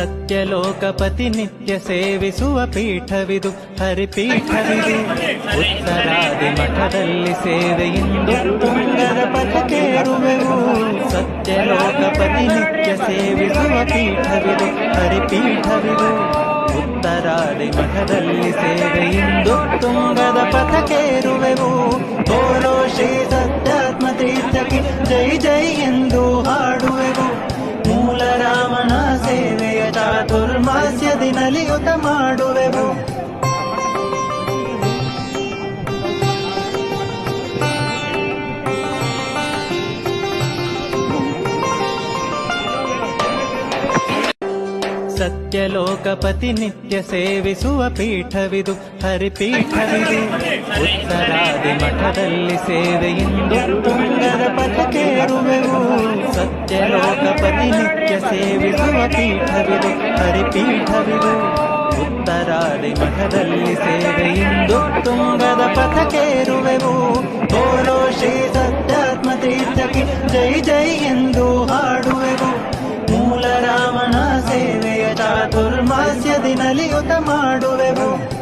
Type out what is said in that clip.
ಸತ್ಯಲೋಕಪತಿ ನಿತ್ಯ ಸೇವಿಸುವ ಪೀಠವಿದು ಹರಿಪೀಠವಿದು. ಉತ್ತರಾದಿ ಮಠದಲ್ಲಿ ಸೇವೆಯಿಂದು ತುಂಗದ ಪಥಕ್ಕೇರುವೆವು. ಸತ್ಯಲೋಕಪತಿ ನಿತ್ಯ ಸೇವಿಸುವ ಪೀಠವಿದು ಹರಿಪೀಠವಿದು. ಉತ್ತರಾದಿ ಮಠದಲ್ಲಿ ಸೇವೆಯಿಂದು ತುಂಗದ ಪಥಕ್ಕೇರುವೆವು. ಬೋಲೋ ಶ್ರೀ ಸತ್ಯಾತ್ಮ ತೀರ್ಥಕ್ಕೆ ಜೈ ಜೈ ಎಂದು ಹಾಡುವೆವು. ಮೂಲ ರಾಮನ ಸೇವೆಯ ಚಾತುರ್ಮಾಸ್ಯದಿ ನಲಿಯುತ ಮಾಡುವೆವು. ಸತ್ಯಲೋಕಪತಿ ನಿತ್ಯ ಸೇವಿಸುವ ಪೀಠವಿದು ಹರಿಪೀಠವಿದು. ಉತ್ತರಾದಿ ಮಠದಲ್ಲಿ ಸೇವೆಯಿಂದು ತುಂಗದ ಪಥಕ್ಕೇರುವೆವು. ಸತ್ಯಲೋಕಪತಿ ನಿತ್ಯ ಸೇವಿಸುವ ಪೀಠವಿದು ಹರಿಪೀಠವಿದು. ಉತ್ತರಾದಿ ಮಠದಲ್ಲಿ ಸೇವೆಯಿಂದು ತುಂಗದ ಪಥಕ್ಕೇರುವೆವು. ಬೋಲೋ ಶ್ರೀ ಸತ್ಯಾತ್ಮ ತೀರ್ಥಕ್ಕೆ ಜೈ ಜೈ ಎಂದು ಹಾಡುವೆವು. ಮೂಲ ರಾಮನ ಸೇವೆಯ ಚಾತುರ್ಮಾಸ್ಯದಿ ನಲಿಯುತ ಮಾಡುವೆವು.